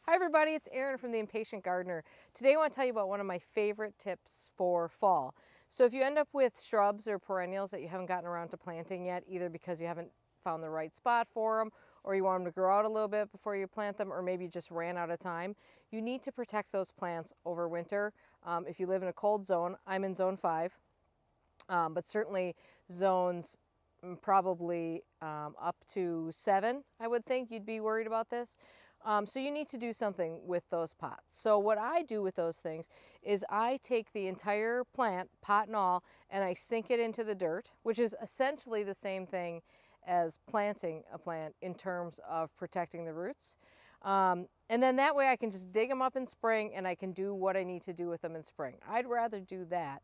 Hi everybody, it's Erin from The Impatient Gardener. Today I want to tell you about one of my favorite tips for fall. So if you end up with shrubs or perennials that you haven't gotten around to planting yet, either because you haven't found the right spot for them, or you want them to grow out a little bit before you plant them, or maybe you just ran out of time, you need to protect those plants over winter. If you live in a cold zone, I'm in zone 5, but certainly zones probably up to 7, I would think you'd be worried about this. So you need to do something with those pots. So what I do with those things is I take the entire plant, pot and all, and I sink it into the dirt, which is essentially the same thing as planting a plant in terms of protecting the roots. And then that way I can just dig them up in spring and I can do what I need to do with them in spring. I'd rather do that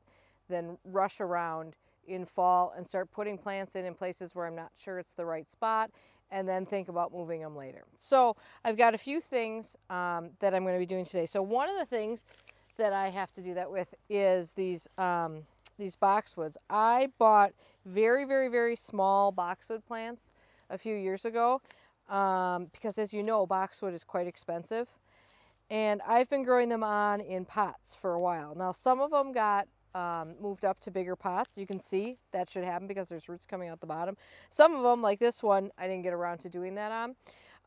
than rush around in fall and start putting plants in places where I'm not sure it's the right spot and then think about moving them later. So I've got a few things that I'm going to be doing today. So one of the things that I have to do that with is these boxwoods. I bought very, very, very small boxwood plants a few years ago because, as you know, boxwood is quite expensive. And I've been growing them on in pots for a while. Now some of them got moved up to bigger pots. You can see that should happen because there's roots coming out the bottom. Some of them, like this one, I didn't get around to doing that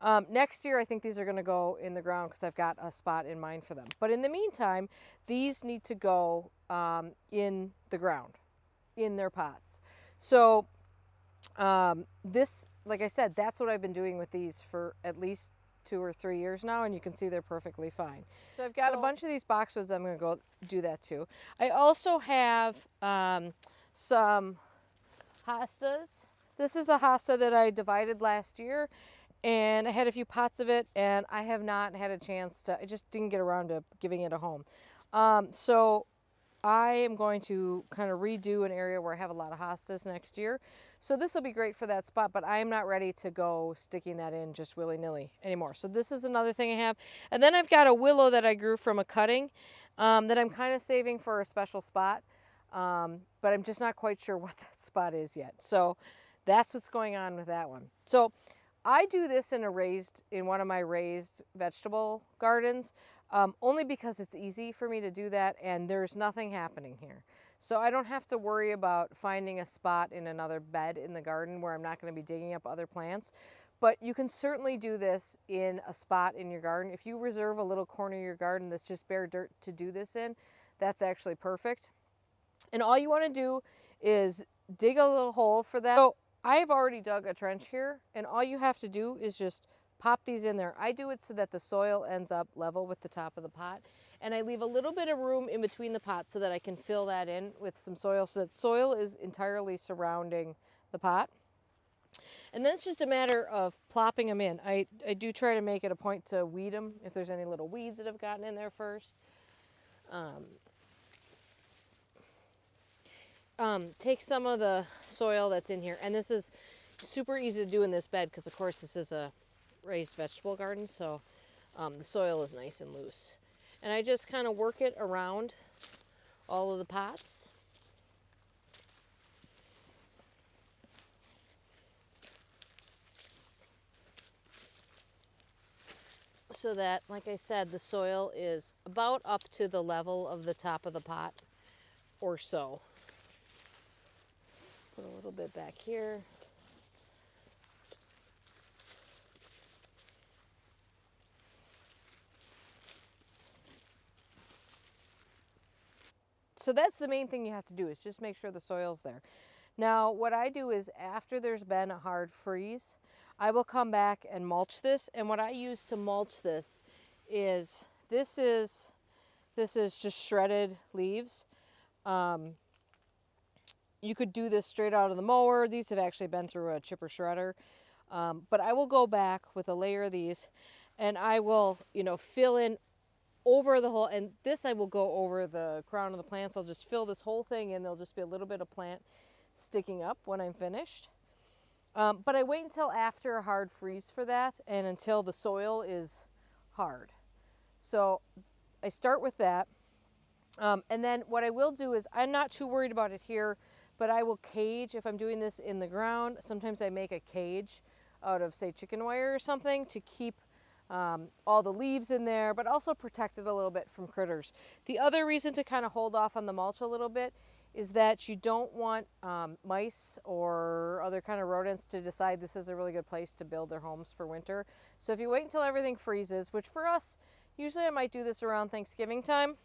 on. Next year, I think these are going to go in the ground because I've got a spot in mind for them. But in the meantime, these need to go in the ground, in their pots. So this, like I said, that's what I've been doing with these for at least 2 or 3 years now, and you can see they're perfectly fine. So I've got a bunch of these boxwoods I'm going to go do that too. I also have some hostas. This is a hosta that I divided last year, and I had a few pots of it, and I have not had a chance to, I just didn't get around to giving it a home. So I am going to kind of redo an area where I have a lot of hostas next year. So this will be great for that spot, but I am not ready to go sticking that in just willy-nilly anymore. So this is another thing I have. And then I've got a willow that I grew from a cutting that I'm kind of saving for a special spot. But I'm just not quite sure what that spot is yet. So that's what's going on with that one. So I do this in one of my raised vegetable gardens. Only because it's easy for me to do that and there's nothing happening here. So I don't have to worry about finding a spot in another bed in the garden where I'm not going to be digging up other plants. But you can certainly do this in a spot in your garden. If you reserve a little corner of your garden that's just bare dirt to do this in, that's actually perfect. And all you want to do is dig a little hole for that. So I have already dug a trench here, and all you have to do is just pop these in there. I do it so that the soil ends up level with the top of the pot, and I leave a little bit of room in between the pots so that I can fill that in with some soil so that soil is entirely surrounding the pot. And then it's just a matter of plopping them in. I do try to make it a point to weed them if there's any little weeds that have gotten in there first. Take some of the soil that's in here, and this is super easy to do in this bed because of course this is a raised vegetable garden, so the soil is nice and loose. And I just kind of work it around all of the pots. So that, like I said, the soil is about up to the level of the top of the pot or so. Put a little bit back here. So that's the main thing you have to do, is just make sure the soil's there. Now what I do is after there's been a hard freeze, I will come back and mulch this. And what I use to mulch this is just shredded leaves. You could do this straight out of the mower. These have actually been through a chipper shredder. But I will go back with a layer of these and I will, fill in over the whole, and this I will go over the crown of the plants. I'll just fill this whole thing in. There'll just be a little bit of plant sticking up when I'm finished. But I wait until after a hard freeze for that and until the soil is hard. So I start with that. And then what I will do is, I'm not too worried about it here, but I will cage, if I'm doing this in the ground, sometimes I make a cage out of, say, chicken wire or something to keep all the leaves in there, but also protect it a little bit from critters. The other reason to kind of hold off on the mulch a little bit is that you don't want mice or other kind of rodents to decide this is a really good place to build their homes for winter. So if you wait until everything freezes, which for us, usually I might do this around Thanksgiving time,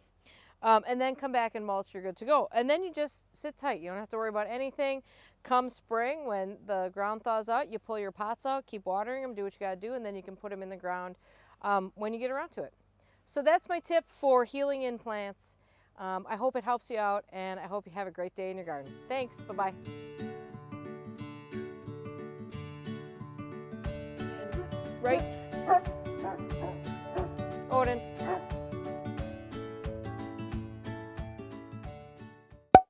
and then come back and mulch, you're good to go. And then you just sit tight. You don't have to worry about anything. Come spring, when the ground thaws out, you pull your pots out, keep watering them, do what you got to do, and then you can put them in the ground when you get around to it. So that's my tip for healing in plants. I hope it helps you out, and I hope you have a great day in your garden. Thanks. Bye-bye.